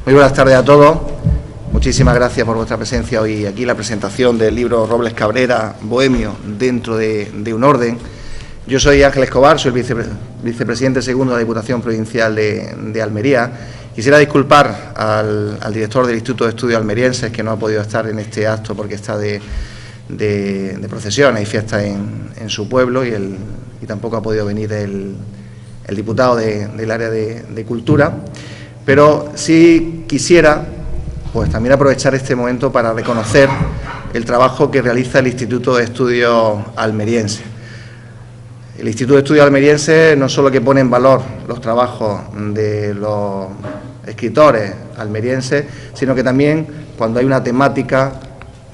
Muy buenas tardes a todos. Muchísimas gracias por vuestra presencia hoy aquí, la presentación del libro Robles Cabrera, Bohemio, dentro de un orden. Yo soy Ángel Escobar, soy el vicepresidente segundo de la Diputación Provincial de Almería. Quisiera disculpar al director del Instituto de Estudios Almerienses, que no ha podido estar en este acto porque está de procesiones y fiestas en su pueblo, y tampoco ha podido venir el diputado del área de Cultura. Pero sí quisiera pues también aprovechar este momento para reconocer el trabajo que realiza el Instituto de Estudios Almerienses. El Instituto de Estudios Almerienses no solo que pone en valor los trabajos de los escritores almerienses, sino que también cuando hay una temática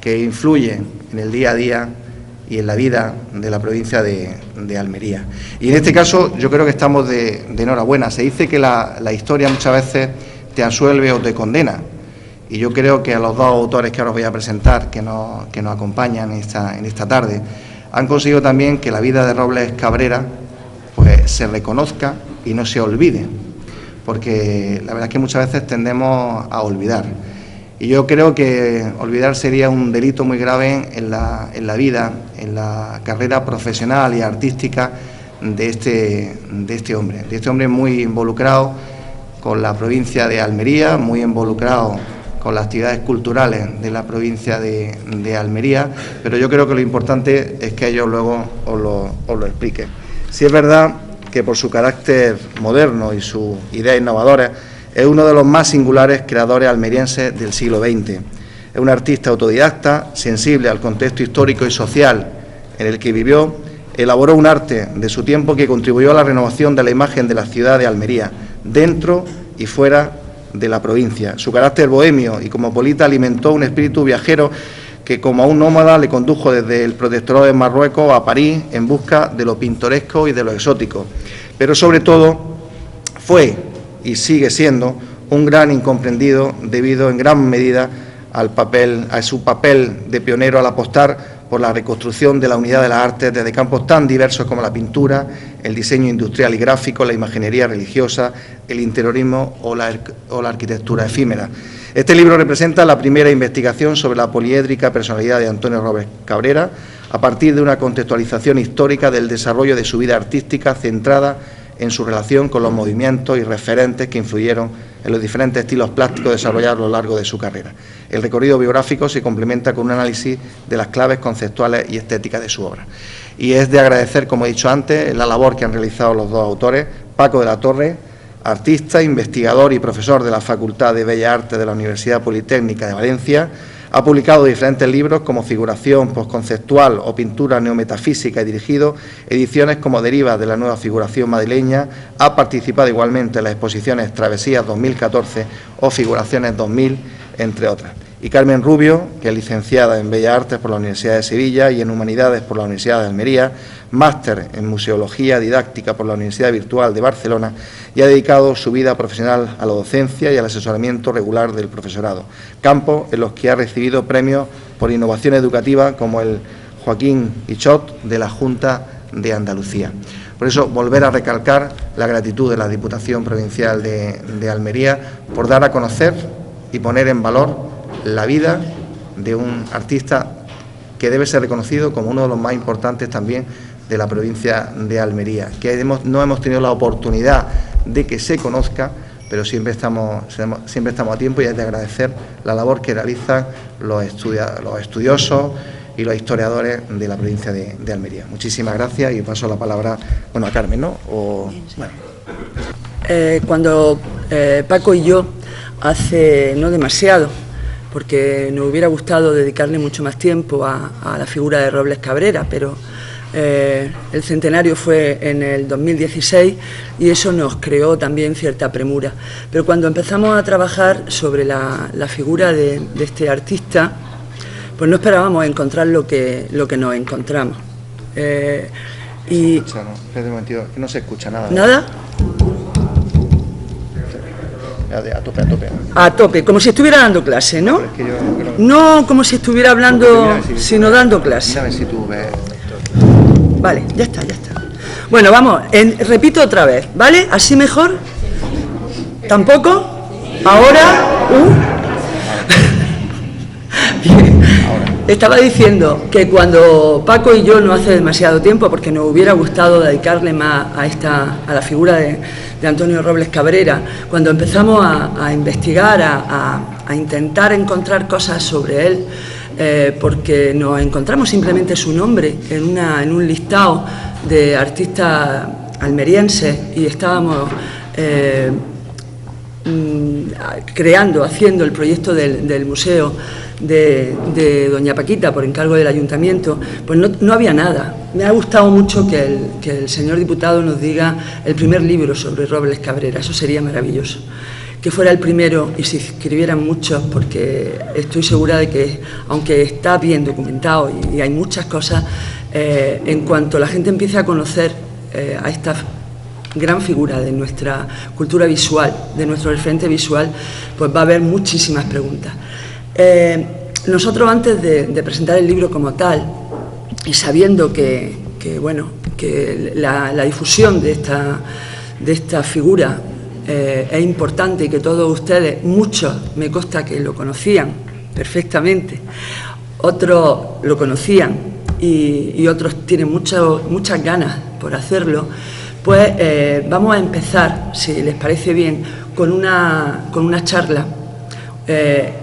que influye en el día a día y en la vida de la provincia de Almería. Y en este caso yo creo que estamos de enhorabuena. Se dice que la historia muchas veces te absuelve o te condena. Y yo creo que a los dos autores que ahora os voy a presentar, que nos acompañan en esta tarde, han conseguido también que la vida de Robles Cabrera pues se reconozca y no se olvide. Porque la verdad es que muchas veces tendemos a olvidar. Y yo creo que olvidar sería un delito muy grave en la vida, en la carrera profesional y artística de este hombre muy involucrado con la provincia de Almería, muy involucrado con las actividades culturales de la provincia de Almería, pero yo creo que lo importante es que ellos luego os lo expliquen. Si es verdad que por su carácter moderno y sus ideas innovadoras, es uno de los más singulares creadores almerienses del siglo XX. Es un artista autodidacta, sensible al contexto histórico y social en el que vivió. Elaboró un arte de su tiempo que contribuyó a la renovación de la imagen de la ciudad de Almería, dentro y fuera de la provincia. Su carácter bohemio y cosmopolita alimentó un espíritu viajero que, como a un nómada, le condujo desde el protectorado de Marruecos a París en busca de lo pintoresco y de lo exótico. Pero sobre todo fue y sigue siendo un gran incomprendido debido en gran medida a su papel de pionero al apostar por la reconstrucción de la unidad de las artes desde campos tan diversos como la pintura, el diseño industrial y gráfico, la imaginería religiosa, el interiorismo o la arquitectura efímera. Este libro representa la primera investigación sobre la poliédrica personalidad de Antonio Robles Cabrera, a partir de una contextualización histórica del desarrollo de su vida artística centrada en su relación con los movimientos y referentes que influyeron en los diferentes estilos plásticos desarrollados a lo largo de su carrera. El recorrido biográfico se complementa con un análisis de las claves conceptuales y estéticas de su obra. Y es de agradecer, como he dicho antes, la labor que han realizado los dos autores. Paco de la Torre, artista, investigador y profesor de la Facultad de Bellas Artes de la Universidad Politécnica de Valencia, ha publicado diferentes libros como Figuración postconceptual o Pintura neometafísica y dirigido ediciones como Derivas de la nueva figuración madrileña. Ha participado igualmente en las exposiciones Travesías 2014 o Figuraciones 2000, entre otras. Y Carmen Rubio, que es licenciada en Bellas Artes por la Universidad de Sevilla y en Humanidades por la Universidad de Almería, máster en Museología Didáctica por la Universidad Virtual de Barcelona, y ha dedicado su vida profesional a la docencia y al asesoramiento regular del profesorado, campos en los que ha recibido premios por innovación educativa como el Joaquín Ichot de la Junta de Andalucía. Por eso, volver a recalcar la gratitud de la Diputación Provincial de Almería por dar a conocer y poner en valor la vida de un artista que debe ser reconocido como uno de los más importantes también de la provincia de Almería, que no hemos tenido la oportunidad de que se conozca, pero siempre estamos a tiempo, y es de agradecer la labor que realizan los estudiosos y los historiadores de la provincia de Almería. Muchísimas gracias y paso la palabra a Carmen, ¿no? Cuando Paco y yo, hace no demasiado, porque nos hubiera gustado dedicarle mucho más tiempo a la figura de Robles Cabrera, pero el centenario fue en el 2016 y eso nos creó también cierta premura. Pero cuando empezamos a trabajar sobre la figura de este artista, pues no esperábamos encontrar lo que nos encontramos. Espera un momentito, que no se escucha nada. ¿Nada? A tope. A tope, como si estuviera dando clase, ¿no? Es que yo no como si estuviera hablando, sino dando clase. Mira a ver si tú ves. Vale, ya está. Bueno, vamos, repito otra vez, ¿vale? ¿Así mejor? ¿Tampoco? ¿Ahora? Bien. Estaba diciendo que cuando Paco y yo, no hace demasiado tiempo, porque nos hubiera gustado dedicarle más a la figura de Antonio Robles Cabrera, cuando empezamos a investigar, a intentar encontrar cosas sobre él, porque nos encontramos simplemente su nombre en un listado de artistas almerienses y estábamos haciendo el proyecto del museo de Doña Paquita por encargo del ayuntamiento, pues no había nada. Me ha gustado mucho que el señor diputado nos diga el primer libro sobre Robles Cabrera, eso sería maravilloso. Que fuera el primero y se escribieran muchos, porque estoy segura de que, aunque está bien documentado y hay muchas cosas, en cuanto la gente empiece a conocer a esta gran figura de nuestra cultura visual, de nuestro referente visual, pues va a haber muchísimas preguntas. Nosotros, antes de presentar el libro como tal, y sabiendo que la difusión de esta figura es importante y que todos ustedes, muchos me consta que lo conocían perfectamente, otros lo conocían y otros tienen muchas ganas por hacerlo, pues vamos a empezar, si les parece bien, con una charla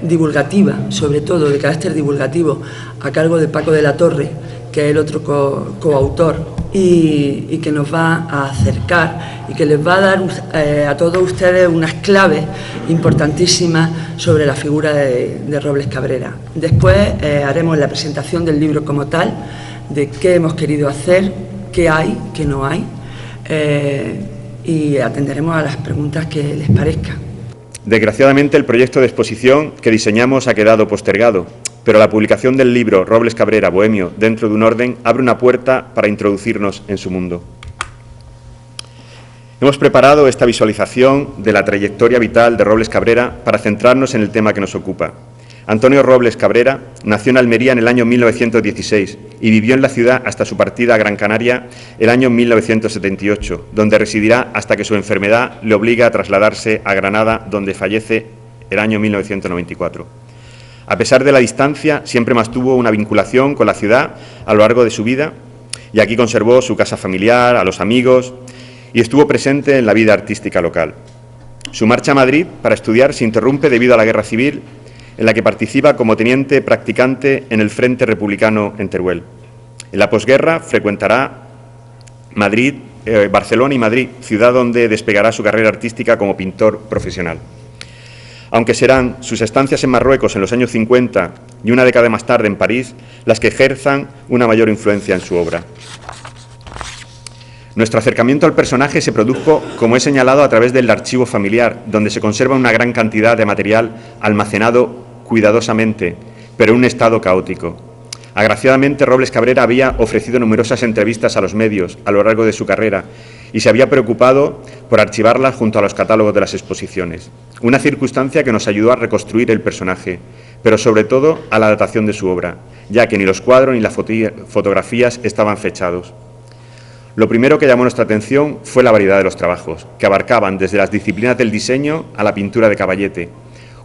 divulgativa, sobre todo de carácter divulgativo, a cargo de Paco de la Torre, que es el otro coautor, y que nos va a acercar y que les va a dar a todos ustedes unas claves importantísimas sobre la figura de Robles Cabrera. Después haremos la presentación del libro como tal, de qué hemos querido hacer, qué hay, qué no hay, y atenderemos a las preguntas que les parezcan. Desgraciadamente, el proyecto de exposición que diseñamos ha quedado postergado, pero la publicación del libro Robles Cabrera, Bohemio, dentro de un orden, abre una puerta para introducirnos en su mundo. Hemos preparado esta visualización de la trayectoria vital de Robles Cabrera para centrarnos en el tema que nos ocupa. Antonio Robles Cabrera nació en Almería en el año 1916 y vivió en la ciudad hasta su partida a Gran Canaria el año 1978, donde residirá hasta que su enfermedad le obliga a trasladarse a Granada, donde fallece el año 1994. A pesar de la distancia, siempre mantuvo una vinculación con la ciudad a lo largo de su vida y aquí conservó su casa familiar, a los amigos y estuvo presente en la vida artística local. Su marcha a Madrid para estudiar se interrumpe debido a la guerra civil, en la que participa como teniente practicante en el Frente Republicano en Teruel. En la posguerra frecuentará Barcelona y Madrid, ciudad donde despegará su carrera artística como pintor profesional. Aunque serán sus estancias en Marruecos en los años 50 y una década más tarde en París las que ejerzan una mayor influencia en su obra. Nuestro acercamiento al personaje se produjo, como he señalado, a través del archivo familiar, donde se conserva una gran cantidad de material almacenado cuidadosamente, pero en un estado caótico. Agraciadamente, Robles Cabrera había ofrecido numerosas entrevistas a los medios a lo largo de su carrera y se había preocupado por archivarlas junto a los catálogos de las exposiciones, una circunstancia que nos ayudó a reconstruir el personaje, pero sobre todo a la datación de su obra, ya que ni los cuadros ni las fotografías estaban fechados. Lo primero que llamó nuestra atención fue la variedad de los trabajos, que abarcaban desde las disciplinas del diseño a la pintura de caballete,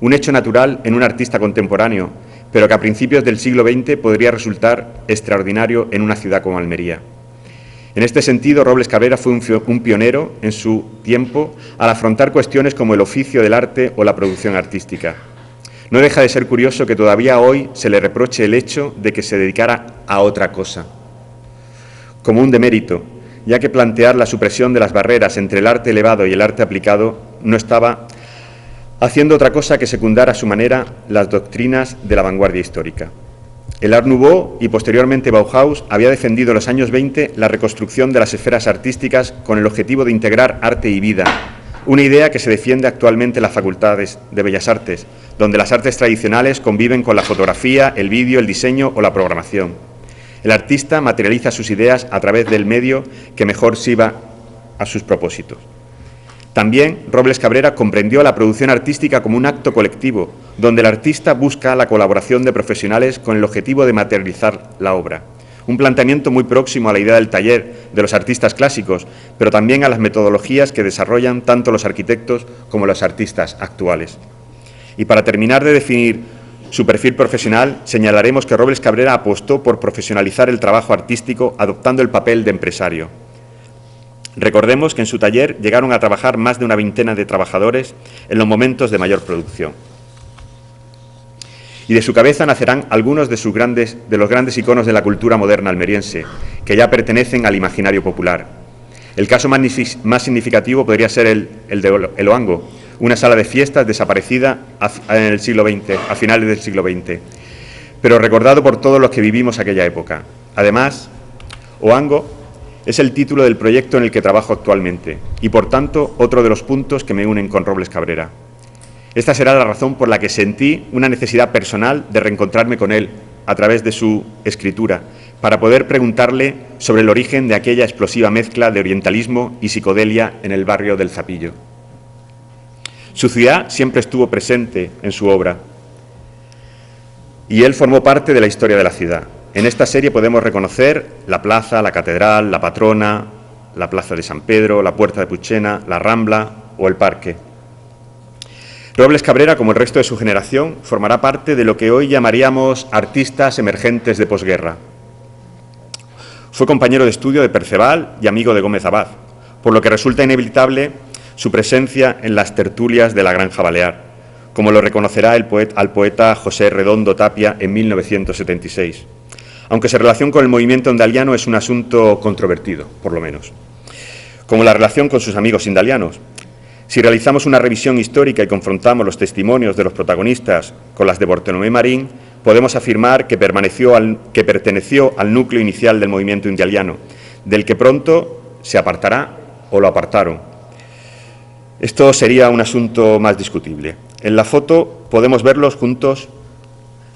un hecho natural en un artista contemporáneo, pero que a principios del siglo XX podría resultar extraordinario en una ciudad como Almería. En este sentido, Robles Cabrera fue un pionero en su tiempo al afrontar cuestiones como el oficio del arte o la producción artística. No deja de ser curioso que todavía hoy se le reproche el hecho de que se dedicara a otra cosa, como un demérito, ya que plantear la supresión de las barreras entre el arte elevado y el arte aplicado no estaba haciendo otra cosa que secundar a su manera las doctrinas de la vanguardia histórica. El Art Nouveau y posteriormente Bauhaus había defendido en los años 20 la reconstrucción de las esferas artísticas con el objetivo de integrar arte y vida, una idea que se defiende actualmente en las facultades de Bellas Artes, donde las artes tradicionales conviven con la fotografía, el vídeo, el diseño o la programación. El artista materializa sus ideas a través del medio que mejor sirva a sus propósitos. También Robles Cabrera comprendió la producción artística como un acto colectivo, donde el artista busca la colaboración de profesionales con el objetivo de materializar la obra. Un planteamiento muy próximo a la idea del taller de los artistas clásicos, pero también a las metodologías que desarrollan tanto los arquitectos como los artistas actuales. Y para terminar de definir su perfil profesional, señalaremos que Robles Cabrera apostó por profesionalizar el trabajo artístico adoptando el papel de empresario. Recordemos que en su taller llegaron a trabajar más de una veintena de trabajadores en los momentos de mayor producción. Y de su cabeza nacerán algunos de los grandes iconos de la cultura moderna almeriense, que ya pertenecen al imaginario popular. El caso más significativo podría ser el de El Oango, una sala de fiestas desaparecida en el siglo XX, a finales del siglo XX, pero recordado por todos los que vivimos aquella época. Además, Oango es el título del proyecto en el que trabajo actualmente y, por tanto, otro de los puntos que me unen con Robles Cabrera. Esta será la razón por la que sentí una necesidad personal de reencontrarme con él a través de su escritura, para poder preguntarle sobre el origen de aquella explosiva mezcla de orientalismo y psicodelia en el barrio del Zapillo. Su ciudad siempre estuvo presente en su obra y él formó parte de la historia de la ciudad. En esta serie podemos reconocer la plaza, la catedral, la patrona, la plaza de San Pedro, la puerta de Puchena, la Rambla o el parque. Robles Cabrera, como el resto de su generación, formará parte de lo que hoy llamaríamos artistas emergentes de posguerra. Fue compañero de estudio de Perceval y amigo de Gómez Abad, por lo que resulta inevitable su presencia en las tertulias de la Granja Balear, como lo reconocerá al poeta José Redondo Tapia en 1976, aunque su relación con el movimiento indaliano es un asunto controvertido, por lo menos, como la relación con sus amigos indalianos. Si realizamos una revisión histórica y confrontamos los testimonios de los protagonistas con las de Bartolomé Marín, podemos afirmar que perteneció al núcleo inicial del movimiento indaliano, del que pronto se apartará o lo apartaron. Esto sería un asunto más discutible. En la foto podemos verlos juntos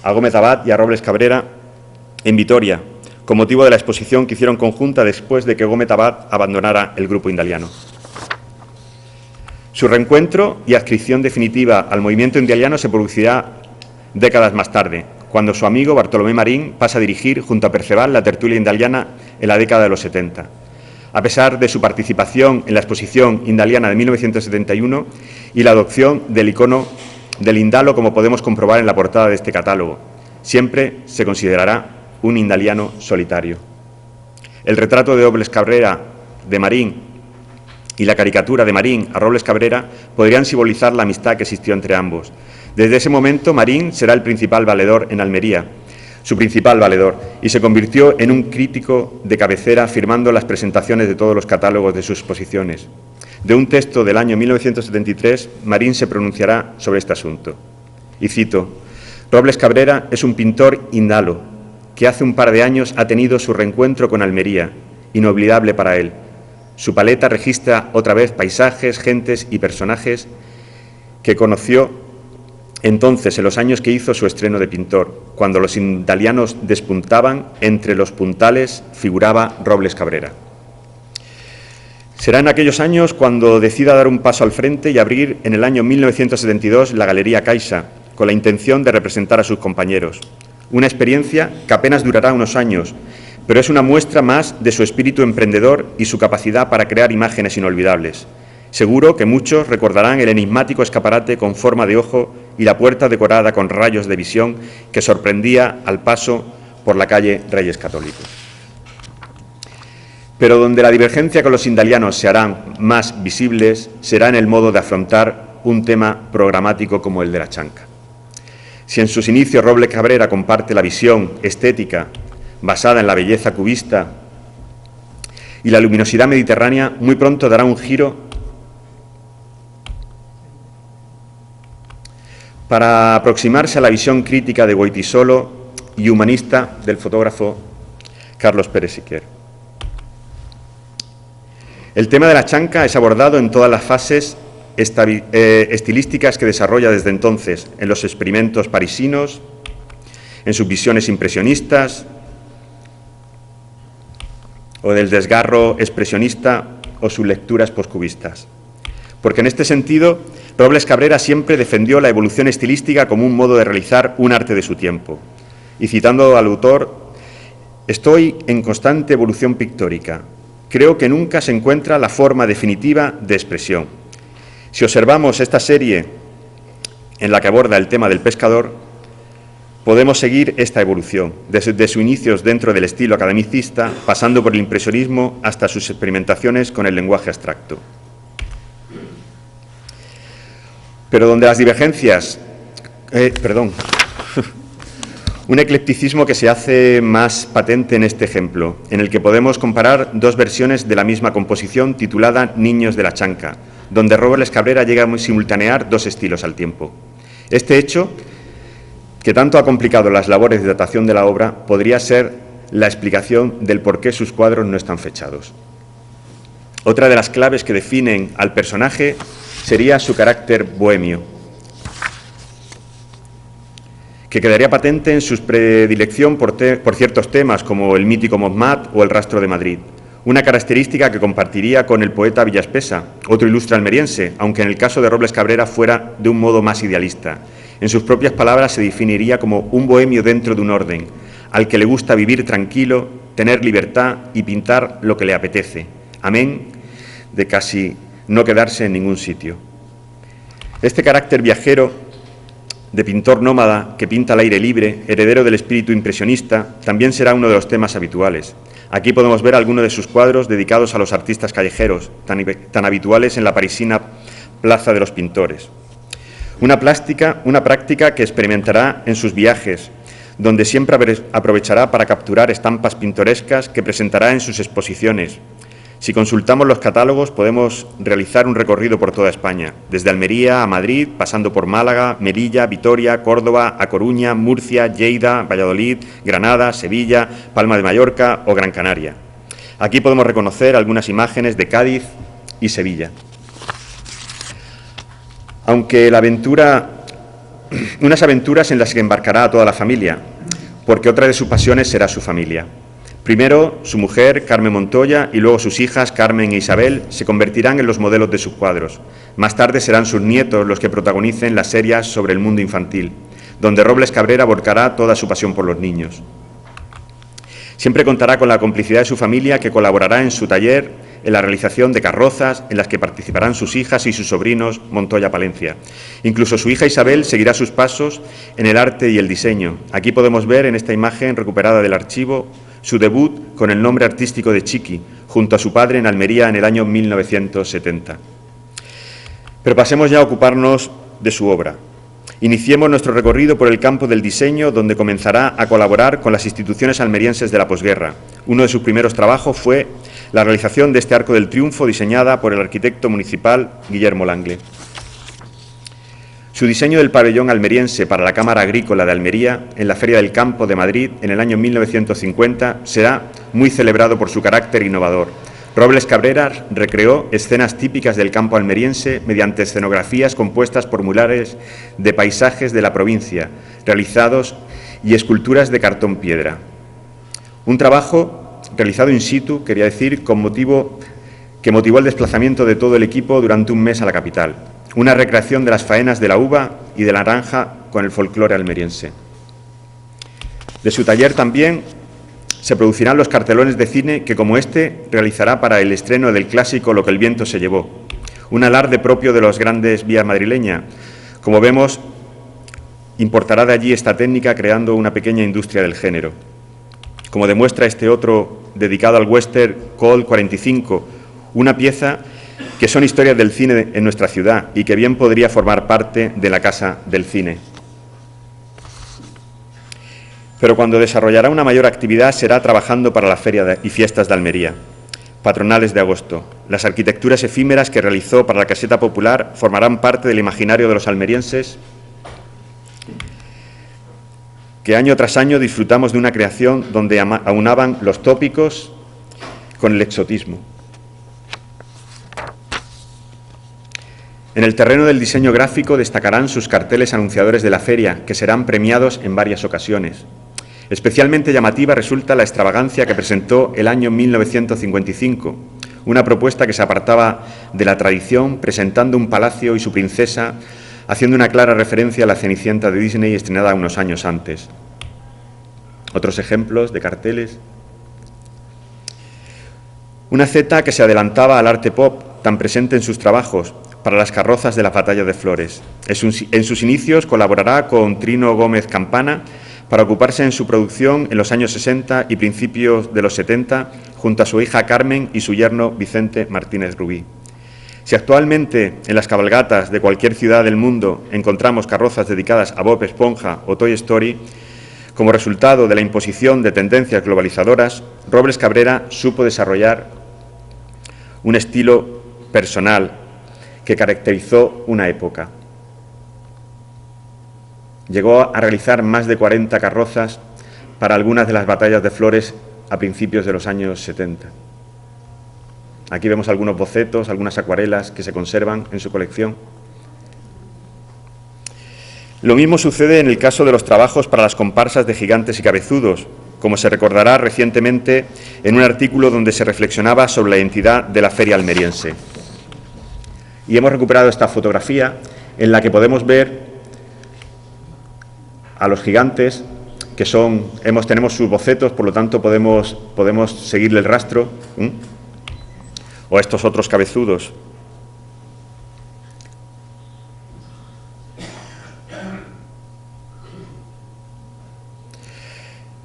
a Gómez Abad y a Robles Cabrera en Vitoria, con motivo de la exposición que hicieron conjunta después de que Gómez Abad abandonara el grupo indaliano. Su reencuentro y adscripción definitiva al movimiento indaliano se producirá décadas más tarde, cuando su amigo Bartolomé Marín pasa a dirigir junto a Perceval la tertulia indaliana en la década de los 70. A pesar de su participación en la exposición indaliana de 1971 y la adopción del icono del indalo, como podemos comprobar en la portada de este catálogo, siempre se considerará un indaliano solitario. El retrato de Robles Cabrera de Marín y la caricatura de Marín a Robles Cabrera podrían simbolizar la amistad que existió entre ambos. Desde ese momento, Marín será el principal valedor en Almería, su principal valedor, y se convirtió en un crítico de cabecera firmando las presentaciones de todos los catálogos de sus exposiciones. De un texto del año 1973, Marín se pronunciará sobre este asunto. Y cito: Robles Cabrera es un pintor indalo, que hace un par de años ha tenido su reencuentro con Almería, inolvidable para él. Su paleta registra otra vez paisajes, gentes y personajes que conoció entonces en los años que hizo su estreno de pintor. Cuando los indalianos despuntaban, entre los puntales figuraba Robles Cabrera. Será en aquellos años cuando decida dar un paso al frente y abrir en el año 1972 la Galería Caixa, con la intención de representar a sus compañeros. Una experiencia que apenas durará unos años, pero es una muestra más de su espíritu emprendedor y su capacidad para crear imágenes inolvidables. Seguro que muchos recordarán el enigmático escaparate con forma de ojo y la puerta decorada con rayos de visión que sorprendía al paso por la calle Reyes Católicos. Pero donde la divergencia con los indalianos se harán más visibles será en el modo de afrontar un tema programático como el de la chanca. Si en sus inicios Robles Cabrera comparte la visión estética basada en la belleza cubista y la luminosidad mediterránea, muy pronto dará un giro para aproximarse a la visión crítica de Goytisolo y humanista del fotógrafo Carlos Pérez Siquer. El tema de la chanca es abordado en todas las fases estilísticas que desarrolla desde entonces, en los experimentos parisinos, en sus visiones impresionistas, o del desgarro expresionista o sus lecturas poscubistas. Porque en este sentido, Robles Cabrera siempre defendió la evolución estilística como un modo de realizar un arte de su tiempo. Y citando al autor, estoy en constante evolución pictórica. Creo que nunca se encuentra la forma definitiva de expresión. Si observamos esta serie en la que aborda el tema del pescador, podemos seguir esta evolución, desde sus inicios dentro del estilo academicista, pasando por el impresionismo hasta sus experimentaciones con el lenguaje abstracto. Pero donde las divergencias... Un eclecticismo que se hace más patente en este ejemplo, en el que podemos comparar dos versiones de la misma composición titulada Niños de la Chanca, donde Robles Cabrera llega a simultanear dos estilos al tiempo. Este hecho, que tanto ha complicado las labores de datación de la obra, podría ser la explicación del por qué sus cuadros no están fechados. Otra de las claves que definen al personaje sería su carácter bohemio, que quedaría patente en su predilección por ciertos temas como el mítico Montmartre o el rastro de Madrid, una característica que compartiría con el poeta Villaspesa, otro ilustre almeriense, aunque en el caso de Robles Cabrera fuera de un modo más idealista. En sus propias palabras se definiría como un bohemio dentro de un orden, al que le gusta vivir tranquilo, tener libertad y pintar lo que le apetece, amén de casi no quedarse en ningún sitio. Este carácter viajero de pintor nómada que pinta al aire libre, heredero del espíritu impresionista, también será uno de los temas habituales. Aquí podemos ver algunos de sus cuadros dedicados a los artistas callejeros, tan habituales en la parisina Plaza de los Pintores. Una práctica que experimentará en sus viajes, donde siempre aprovechará para capturar estampas pintorescas que presentará en sus exposiciones. Si consultamos los catálogos, podemos realizar un recorrido por toda España, desde Almería a Madrid, pasando por Málaga, Melilla, Vitoria, Córdoba, A Coruña, Murcia, Lleida, Valladolid, Granada, Sevilla, Palma de Mallorca o Gran Canaria. Aquí podemos reconocer algunas imágenes de Cádiz y Sevilla. Aunque unas aventuras en las que embarcará a toda la familia, porque otra de sus pasiones será su familia. Primero, su mujer, Carmen Montoya, y luego sus hijas, Carmen e Isabel, se convertirán en los modelos de sus cuadros. Más tarde serán sus nietos los que protagonicen las series sobre el mundo infantil, donde Robles Cabrera volcará toda su pasión por los niños. Siempre contará con la complicidad de su familia, que colaborará en su taller en la realización de carrozas en las que participarán sus hijas y sus sobrinos Montoya Palencia. Incluso su hija Isabel seguirá sus pasos en el arte y el diseño. Aquí podemos ver en esta imagen recuperada del archivo su debut con el nombre artístico de Chiqui, junto a su padre en Almería en el año 1970. Pero pasemos ya a ocuparnos de su obra. Iniciemos nuestro recorrido por el campo del diseño, donde comenzará a colaborar con las instituciones almerienses de la posguerra. Uno de sus primeros trabajos fue la realización de este Arco del Triunfo, diseñada por el arquitecto municipal Guillermo Langle. Su diseño del pabellón almeriense para la Cámara Agrícola de Almería en la Feria del Campo de Madrid en el año 1950 será muy celebrado por su carácter innovador. Robles Cabrera recreó escenas típicas del campo almeriense mediante escenografías compuestas por murales de paisajes de la provincia, realizados y esculturas de cartón piedra. Un trabajo realizado in situ, quería decir, que motivó el desplazamiento de todo el equipo durante un mes a la capital. Una recreación de las faenas de la uva y de la naranja con el folclore almeriense. De su taller también se producirán los cartelones de cine que, como este, realizará para el estreno del clásico Lo que el viento se llevó, un alarde propio de las grandes vías madrileñas. Como vemos, importará de allí esta técnica creando una pequeña industria del género. Como demuestra este otro dedicado al western Colt 45, una pieza que son historias del cine en nuestra ciudad y que bien podría formar parte de la Casa del Cine. Pero cuando desarrollará una mayor actividad será trabajando para la Feria y Fiestas de Almería, patronales de agosto. Las arquitecturas efímeras que realizó para la Caseta Popular formarán parte del imaginario de los almerienses, que año tras año disfrutamos de una creación donde aunaban los tópicos con el exotismo. En el terreno del diseño gráfico destacarán sus carteles anunciadores de la feria, que serán premiados en varias ocasiones. Especialmente llamativa resulta la extravagancia que presentó el año 1955, una propuesta que se apartaba de la tradición, presentando un palacio y su princesa, haciendo una clara referencia a la Cenicienta de Disney estrenada unos años antes. Otros ejemplos de carteles. Una zeta que se adelantaba al arte pop, tan presente en sus trabajos, para las carrozas de la Batalla de Flores. En sus inicios colaborará con Trino Gómez Campana para ocuparse en su producción en los años 60 y principios de los 70, junto a su hija Carmen y su yerno Vicente Martínez Rubí. Si actualmente en las cabalgatas de cualquier ciudad del mundo encontramos carrozas dedicadas a Bob Esponja o Toy Story, como resultado de la imposición de tendencias globalizadoras, Robles Cabrera supo desarrollar un estilo personal que caracterizó una época. Llegó a realizar más de 40 carrozas para algunas de las batallas de Flores a principios de los años 70. Aquí vemos algunos bocetos, algunas acuarelas que se conservan en su colección. Lo mismo sucede en el caso de los trabajos para las comparsas de Gigantes y Cabezudos, como se recordará recientemente en un artículo donde se reflexionaba sobre la identidad de la feria almeriense. Y hemos recuperado esta fotografía en la que podemos ver a los gigantes, que tenemos sus bocetos, por lo tanto podemos seguirle el rastro, o estos otros cabezudos.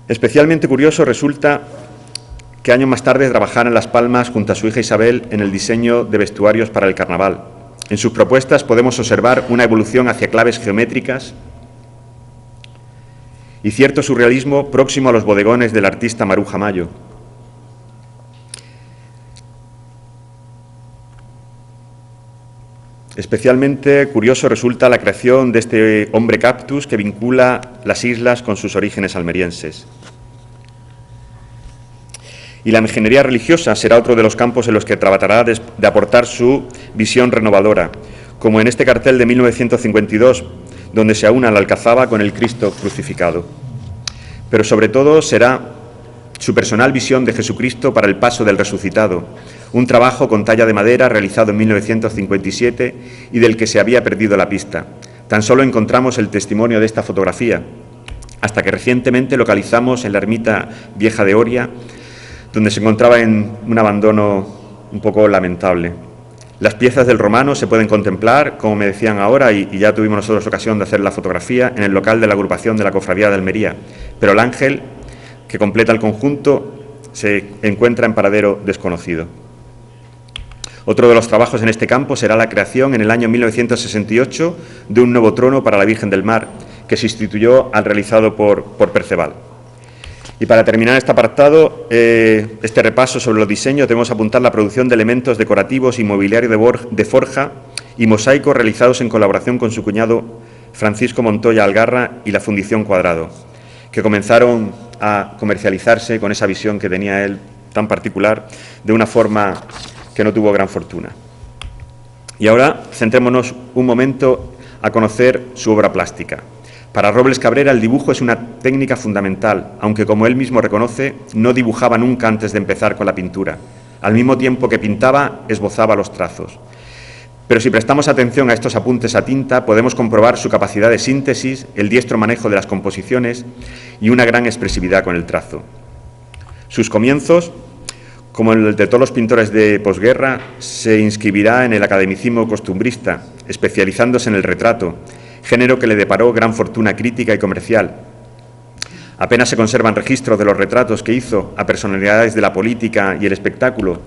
Especialmente curioso resulta que años más tarde trabajara en Las Palmas junto a su hija Isabel en el diseño de vestuarios para el carnaval. En sus propuestas podemos observar una evolución hacia claves geométricas y cierto surrealismo próximo a los bodegones del artista Maruja Mayo. Especialmente curioso resulta la creación de este hombre cactus que vincula las islas con sus orígenes almerienses. Y la imaginería religiosa será otro de los campos en los que tratará de aportar su visión renovadora, como en este cartel de 1952, donde se aúna la Alcazaba con el Cristo crucificado. Pero sobre todo será su personal visión de Jesucristo para el paso del resucitado, un trabajo con talla de madera realizado en 1957 y del que se había perdido la pista. Tan solo encontramos el testimonio de esta fotografía, hasta que recientemente localizamos en la ermita vieja de Oria, donde se encontraba en un abandono un poco lamentable. Las piezas del romano se pueden contemplar, como me decían ahora, y ya tuvimos nosotros ocasión de hacer la fotografía, en el local de la agrupación de la Cofradía de Almería, pero el ángel que completa el conjunto se encuentra en paradero desconocido. Otro de los trabajos en este campo será la creación en el año 1968 de un nuevo trono para la Virgen del Mar, que se sustituyó al realizado por Perceval. Y para terminar este apartado, este repaso sobre los diseños, debemos apuntar la producción de elementos decorativos y mobiliario de forja y mosaico realizados en colaboración con su cuñado Francisco Montoya Algarra y la Fundición Cuadrado, que comenzaron a comercializarse con esa visión que tenía él tan particular, de una forma que no tuvo gran fortuna. Y ahora centrémonos un momento a conocer su obra plástica. Para Robles Cabrera el dibujo es una técnica fundamental, aunque como él mismo reconoce, no dibujaba nunca antes de empezar con la pintura. Al mismo tiempo que pintaba, esbozaba los trazos. Pero si prestamos atención a estos apuntes a tinta, podemos comprobar su capacidad de síntesis, el diestro manejo de las composiciones y una gran expresividad con el trazo. Sus comienzos, como el de todos los pintores de posguerra, se inscribirá en el academicismo costumbrista, especializándose en el retrato, género que le deparó gran fortuna crítica y comercial. Apenas se conservan registros de los retratos que hizo a personalidades de la política y el espectáculo,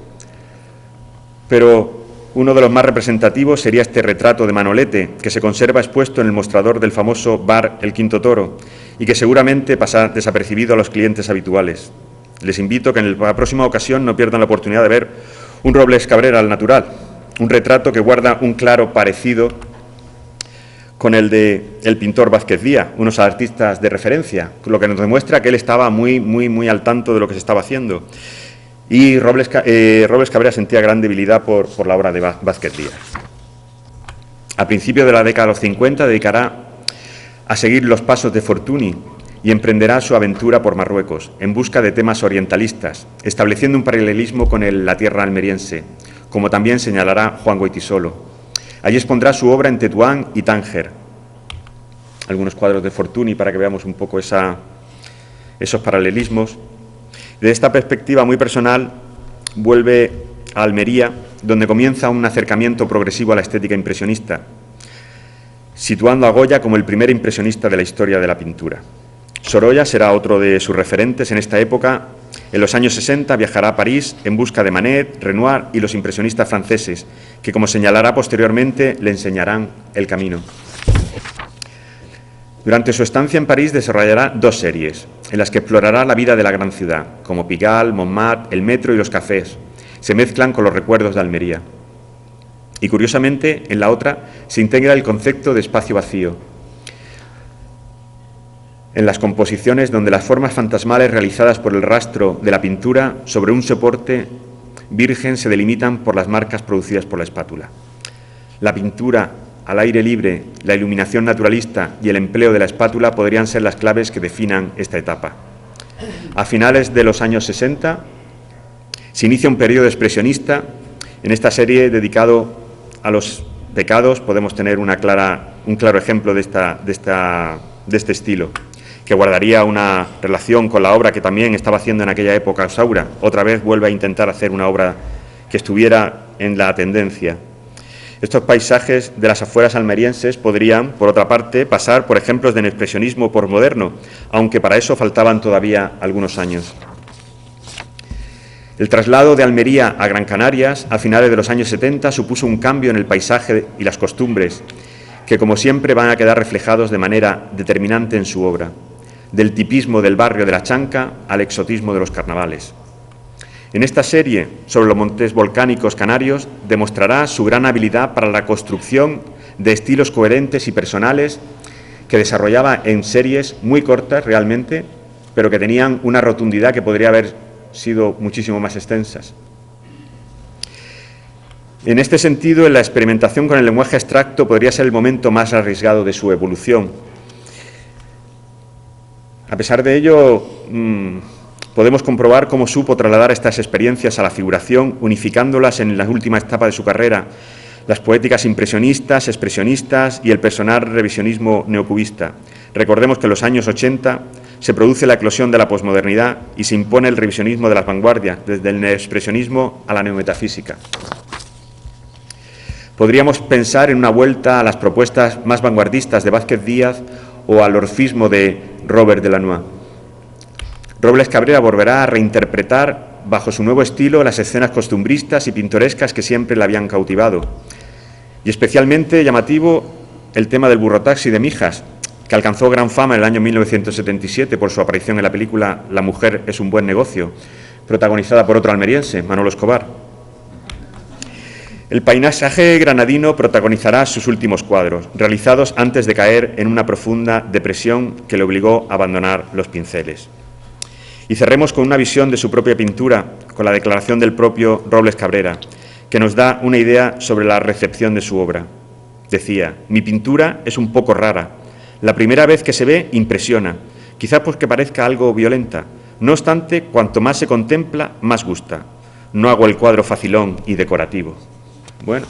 pero uno de los más representativos sería este retrato de Manolete, que se conserva expuesto en el mostrador del famoso bar El Quinto Toro y que seguramente pasa desapercibido a los clientes habituales. Les invito a que en la próxima ocasión no pierdan la oportunidad de ver un Robles Cabrera al natural, un retrato que guarda un claro parecido con el de el pintor Vázquez Díaz, unos artistas de referencia, lo que nos demuestra que él estaba muy al tanto de lo que se estaba haciendo. Y Robles Cabrera sentía gran debilidad por la obra de Vázquez Díaz. A principios de la década de los 50 dedicará a seguir los pasos de Fortuny y emprenderá su aventura por Marruecos, en busca de temas orientalistas, estableciendo un paralelismo con la tierra almeriense, como también señalará Juan Goytisolo. Allí expondrá su obra en Tetuán y Tánger. Algunos cuadros de Fortuny para que veamos un poco esos paralelismos. Desde esta perspectiva muy personal, vuelve a Almería donde comienza un acercamiento progresivo a la estética impresionista, situando a Goya como el primer impresionista de la historia de la pintura. Sorolla será otro de sus referentes en esta época. En los años 60 viajará a París en busca de Manet, Renoir y los impresionistas franceses, que, como señalará posteriormente, le enseñarán el camino. Durante su estancia en París desarrollará 2 series, en las que explorará la vida de la gran ciudad, como Pigalle, Montmartre, el metro y los cafés. Se mezclan con los recuerdos de Almería. Y, curiosamente, en la otra se integra el concepto de espacio vacío, en las composiciones donde las formas fantasmales realizadas por el rastro de la pintura sobre un soporte virgen se delimitan por las marcas producidas por la espátula. La pintura al aire libre, la iluminación naturalista y el empleo de la espátula podrían ser las claves que definan esta etapa. A finales de los años 60 se inicia un periodo expresionista. En esta serie dedicado a los pecados podemos tener un claro ejemplo de este estilo, que guardaría una relación con la obra que también estaba haciendo en aquella época Saura. Otra vez vuelve a intentar hacer una obra que estuviera en la tendencia. Estos paisajes de las afueras almerienses podrían, por otra parte, pasar por ejemplos del expresionismo posmoderno, aunque para eso faltaban todavía algunos años. El traslado de Almería a Gran Canarias a finales de los años 70 supuso un cambio en el paisaje y las costumbres, que como siempre van a quedar reflejados de manera determinante en su obra, del tipismo del barrio de la Chanca al exotismo de los carnavales. En esta serie sobre los montes volcánicos canarios demostrará su gran habilidad para la construcción de estilos coherentes y personales que desarrollaba en series muy cortas realmente, pero que tenían una rotundidad que podría haber sido muchísimo más extensas. En este sentido, la experimentación con el lenguaje abstracto podría ser el momento más arriesgado de su evolución. A pesar de ello, podemos comprobar cómo supo trasladar estas experiencias a la figuración, unificándolas en la última etapa de su carrera, las poéticas impresionistas, expresionistas y el personal revisionismo neocubista. Recordemos que en los años 80 se produce la eclosión de la posmodernidad y se impone el revisionismo de las vanguardias, desde el neoexpresionismo a la neometafísica. Podríamos pensar en una vuelta a las propuestas más vanguardistas de Vázquez Díaz o al orfismo de Robert Delanois. Robles Cabrera volverá a reinterpretar bajo su nuevo estilo las escenas costumbristas y pintorescas que siempre le habían cautivado. Y especialmente llamativo el tema del burrotaxi de Mijas, que alcanzó gran fama en el año 1977 por su aparición en la película La mujer es un buen negocio, protagonizada por otro almeriense, Manolo Escobar. El paisaje granadino protagonizará sus últimos cuadros, realizados antes de caer en una profunda depresión que le obligó a abandonar los pinceles. Y cerremos con una visión de su propia pintura, con la declaración del propio Robles Cabrera, que nos da una idea sobre la recepción de su obra. Decía: mi pintura es un poco rara. La primera vez que se ve impresiona, quizás porque parezca algo violenta. No obstante, cuanto más se contempla, más gusta. No hago el cuadro facilón y decorativo. Bueno,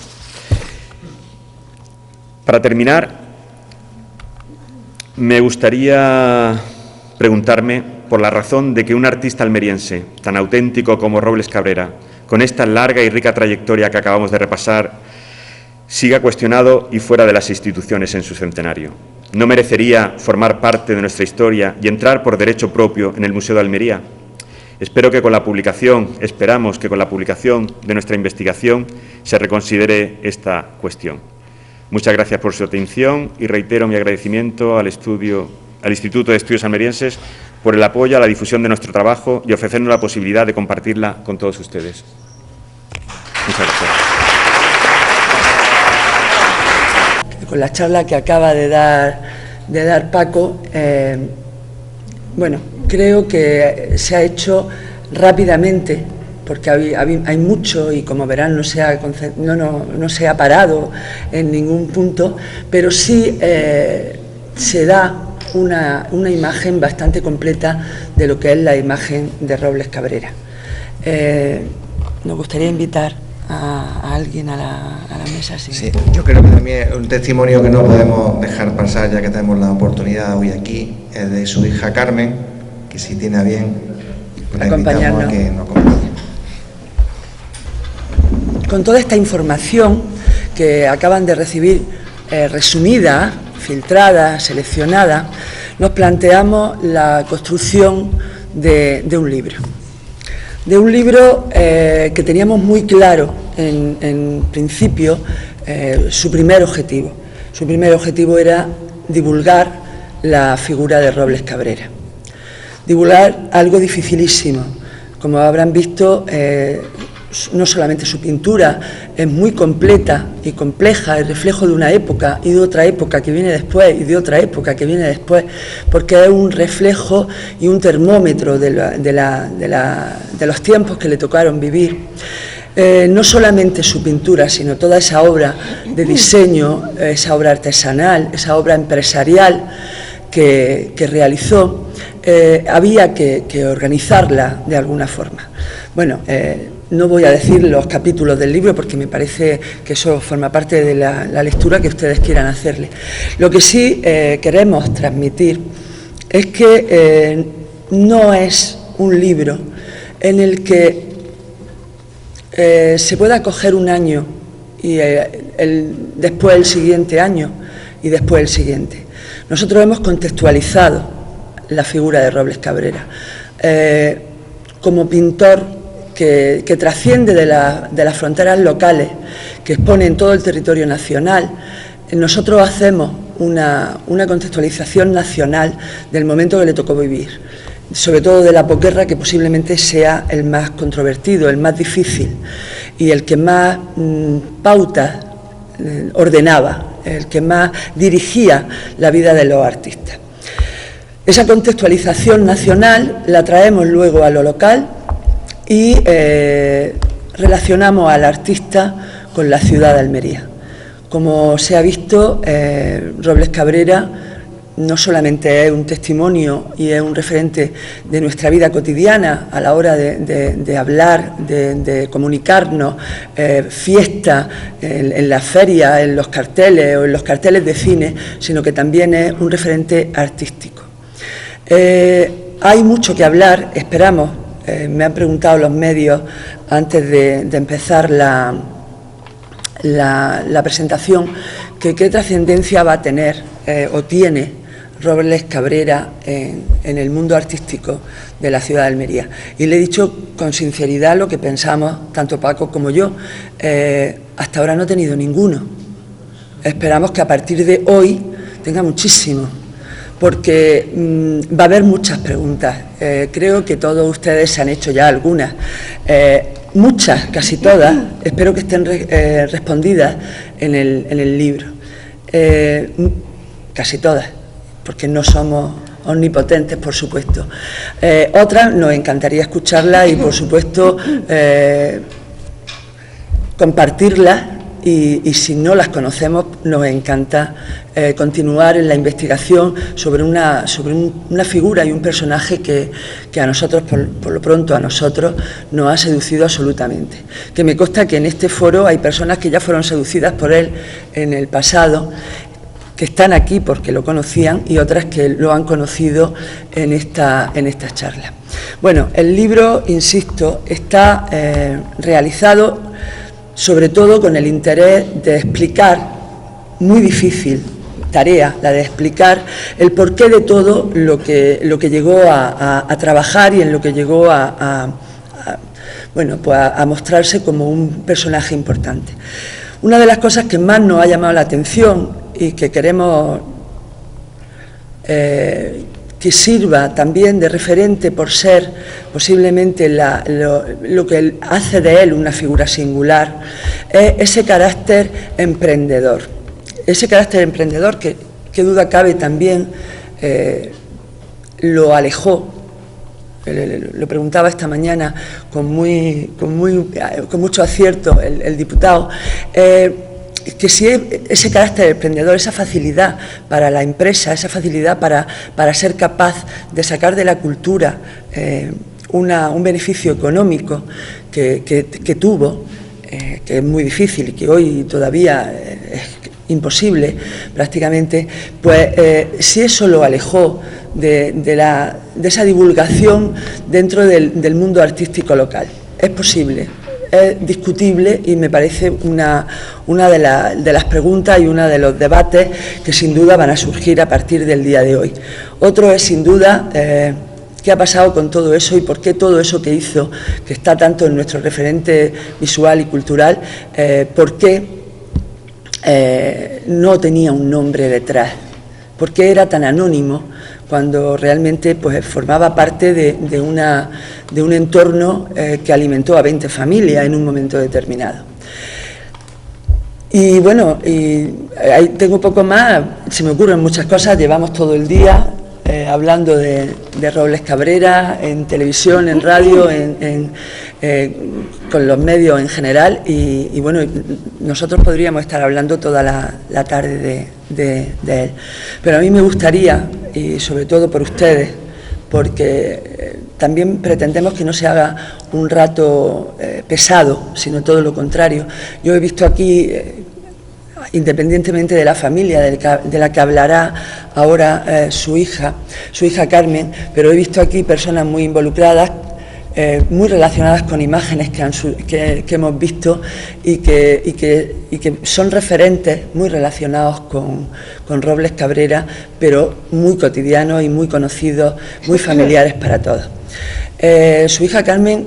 para terminar, me gustaría preguntarme por la razón de que un artista almeriense tan auténtico como Robles Cabrera, con esta larga y rica trayectoria que acabamos de repasar, siga cuestionado y fuera de las instituciones en su centenario. ¿No merecería formar parte de nuestra historia y entrar por derecho propio en el Museo de Almería? Esperamos que con la publicación de nuestra investigación se reconsidere esta cuestión. Muchas gracias por su atención y reitero mi agradecimiento al Instituto de Estudios Almerienses por el apoyo a la difusión de nuestro trabajo y ofrecernos la posibilidad de compartirla con todos ustedes. Muchas gracias. Con la charla que acaba de dar Paco, bueno, creo que se ha hecho rápidamente, porque hay mucho y, como verán, no se ha parado en ningún punto, pero sí se da una imagen bastante completa de lo que es la imagen de Robles Cabrera. Nos gustaría invitar a alguien a la mesa. Sí, yo creo que también un testimonio que no podemos dejar pasar, ya que tenemos la oportunidad hoy aquí, es de su hija Carmen, que si tiene a bien, la invitamos a que nos acompañe. toda esta información que acaban de recibir, resumida, filtrada, seleccionada, nos planteamos la construcción de un libro. De un libro que teníamos muy claro en principio su primer objetivo. Su primer objetivo era divulgar la figura de Robles Cabrera. Divulgar algo dificilísimo. Como habrán visto, no solamente su pintura es muy completa y compleja, el reflejo de una época y de otra época que viene después y de otra época que viene después, porque es un reflejo y un termómetro de los tiempos que le tocaron vivir. No solamente su pintura, sino toda esa obra de diseño, esa obra artesanal, esa obra empresarial que realizó, había que organizarla de alguna forma. Bueno, no voy a decir los capítulos del libro porque me parece que eso forma parte de la lectura que ustedes quieran hacerle. Lo que sí queremos transmitir es que no es un libro en el que se pueda coger un año y después el siguiente año y después el siguiente. Nosotros hemos contextualizado la figura de Robles Cabrera como pintor que trasciende de las fronteras locales, que expone en todo el territorio nacional. Nosotros hacemos una contextualización nacional del momento que le tocó vivir, sobre todo de la posguerra, que posiblemente sea el más controvertido, el más difícil y el que más pautas ordenaba, el que más dirigía la vida de los artistas. Esa contextualización nacional la traemos luego a lo local y relacionamos al artista con la ciudad de Almería. Como se ha visto, Robles Cabrera no solamente es un testimonio y es un referente de nuestra vida cotidiana a la hora de hablar, de comunicarnos, fiesta en las ferias, en los carteles o en los carteles de cine, sino que también es un referente artístico. Hay mucho que hablar, esperamos. Me han preguntado los medios antes de empezar la presentación que qué trascendencia va a tener o tiene Robles Cabrera en el mundo artístico de la ciudad de Almería. Y le he dicho con sinceridad lo que pensamos, tanto Paco como yo. Hasta ahora no ha tenido ninguno. Esperamos que a partir de hoy tenga muchísimo, porque va a haber muchas preguntas. Creo que todos ustedes se han hecho ya algunas. Muchas, casi todas, espero que estén respondidas en el libro. Casi todas, porque no somos omnipotentes, por supuesto. Otras nos encantaría escucharlas y, por supuesto, compartirlas. Y si no las conocemos, nos encanta continuar en la investigación sobre una figura y un personaje que a nosotros, por lo pronto a nosotros, nos ha seducido absolutamente. Que me consta que en este foro hay personas que ya fueron seducidas por él en el pasado, que están aquí porque lo conocían y otras que lo han conocido en esta charla. Bueno, el libro, insisto, está realizado sobre todo con el interés de explicar, muy difícil tarea, la de explicar el porqué de todo lo que llegó a trabajar y en lo que llegó a mostrarse como un personaje importante. Una de las cosas que más nos ha llamado la atención y que queremos que sirva también de referente por ser posiblemente lo que hace de él una figura singular, es ese carácter emprendedor. Ese carácter emprendedor que, qué duda cabe, también lo alejó. Lo preguntaba esta mañana con mucho acierto el diputado. Que si ese carácter emprendedor, esa facilidad para la empresa, esa facilidad para ser capaz de sacar de la cultura un beneficio económico que tuvo, que es muy difícil y que hoy todavía es imposible prácticamente, pues si eso lo alejó de esa divulgación dentro del mundo artístico local. Es posible. es discutible y me parece una de las preguntas y uno de los debates que sin duda van a surgir a partir del día de hoy. Otro es sin duda qué ha pasado con todo eso y por qué todo eso que hizo, que está tanto en nuestro referente visual y cultural, por qué no tenía un nombre detrás, por qué era tan anónimo cuando realmente pues formaba parte de un entorno que alimentó a 20 familias en un momento determinado. Y bueno, ahí tengo poco más, se me ocurren muchas cosas, llevamos todo el día hablando de Robles Cabrera, en televisión, en radio, con los medios en general, y bueno, nosotros podríamos estar hablando toda la tarde de él. Pero a mí me gustaría, y sobre todo por ustedes, porque también pretendemos que no se haga un rato pesado, sino todo lo contrario. Yo he visto aquí, independientemente de la familia de la que hablará ahora su hija Carmen, pero he visto aquí personas muy involucradas, muy relacionadas con imágenes que hemos visto y que son referentes muy relacionados con Robles Cabrera, pero muy cotidianos y muy conocidos, muy familiares para todos. Su hija Carmen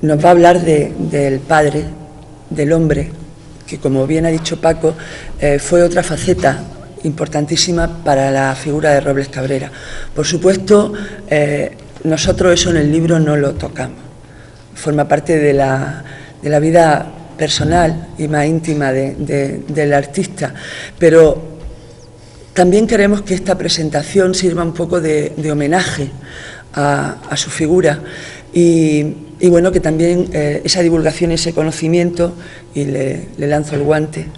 nos va a hablar del padre, del hombre, que como bien ha dicho Paco, fue otra faceta importantísima para la figura de Robles Cabrera. Por supuesto, nosotros eso en el libro no lo tocamos, forma parte de la vida personal y más íntima del artista, pero también queremos que esta presentación sirva un poco de homenaje a su figura y bueno, que también esa divulgación, ese conocimiento, y le lanzo el guante,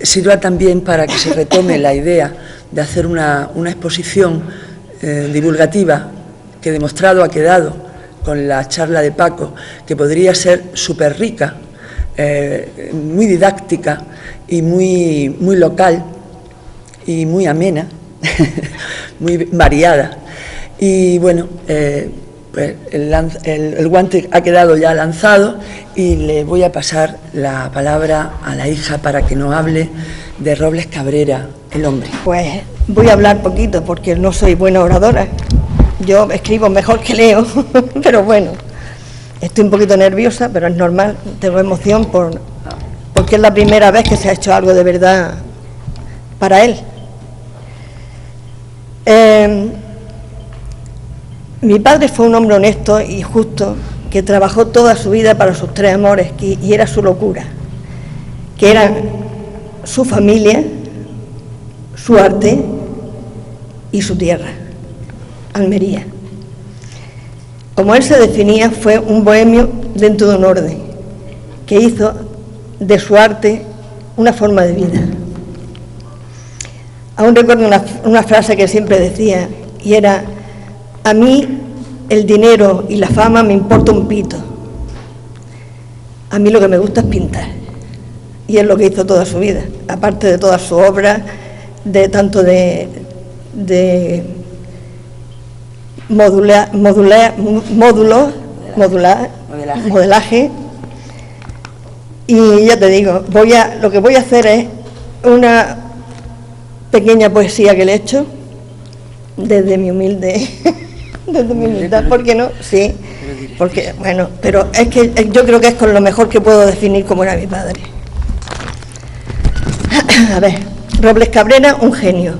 sirva también para que se retome la idea de hacer una exposición divulgativa que demostrado ha quedado con la charla de Paco, que podría ser súper rica, muy didáctica y muy local y muy amena, muy variada. Y bueno, pues el guante ha quedado ya lanzado y le voy a pasar la palabra a la hija para que nos hable de Robles Cabrera, el hombre. Pues voy a hablar poquito porque no soy buena oradora. Yo escribo mejor que leo, pero bueno, estoy un poquito nerviosa, pero es normal, tengo emoción porque es la primera vez que se ha hecho algo de verdad para él. Mi padre fue un hombre honesto y justo, que trabajó toda su vida para sus tres amores, y era su locura, que eran su familia, su arte y su tierra, Almería. Como él se definía, fue un bohemio dentro de un orden, que hizo de su arte una forma de vida. Aún recuerdo una frase que siempre decía, y era: a mí el dinero y la fama me importa un pito. A mí lo que me gusta es pintar. Y es lo que hizo toda su vida, aparte de toda su obra, tanto de modelaje. Y ya te digo, lo que voy a hacer es una pequeña poesía que le he hecho desde mi humildad, ¿por qué no? Sí, porque, bueno, pero es que yo creo que es con lo mejor que puedo definir cómo era mi padre. A ver, Robles Cabrera, un genio.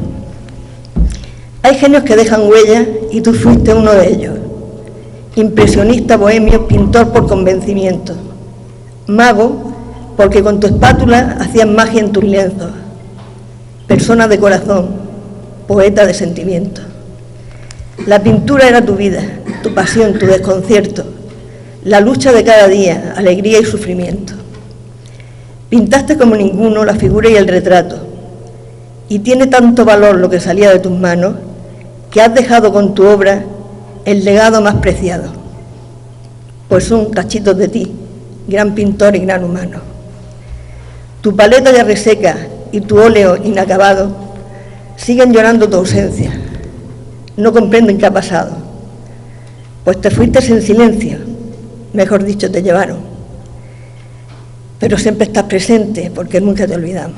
Hay genios que dejan huella y tú fuiste uno de ellos. Impresionista, bohemio, pintor por convencimiento. Mago, porque con tu espátula hacías magia en tus lienzos. Persona de corazón, poeta de sentimiento. La pintura era tu vida, tu pasión, tu desconcierto, la lucha de cada día, alegría y sufrimiento. Pintaste como ninguno la figura y el retrato, y tiene tanto valor lo que salía de tus manos, que has dejado con tu obra el legado más preciado, pues son cachitos de ti, gran pintor y gran humano. Tu paleta ya reseca y tu óleo inacabado siguen llorando tu ausencia. No comprenden qué ha pasado, pues te fuiste en silencio, mejor dicho, te llevaron. pero siempre estás presente porque nunca te olvidamos.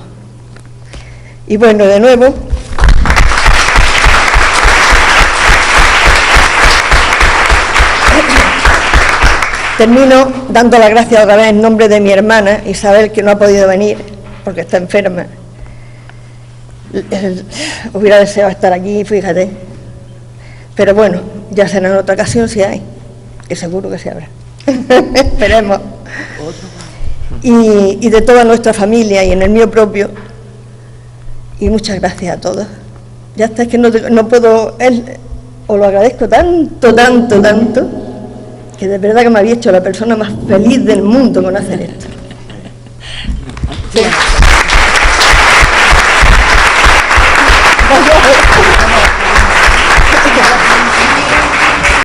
Y bueno, de nuevo, termino dando las gracias otra vez en nombre de mi hermana Isabel, que no ha podido venir porque está enferma. Hubiera deseado estar aquí, fíjate. Pero bueno, ya será en otra ocasión si hay, que seguro que se habrá. Esperemos. Y de toda nuestra familia y en el mío propio. Y muchas gracias a todos. Ya está, es que no puedo, os lo agradezco tanto, tanto, tanto, que de verdad que me había hecho la persona más feliz del mundo con hacer esto. Sí.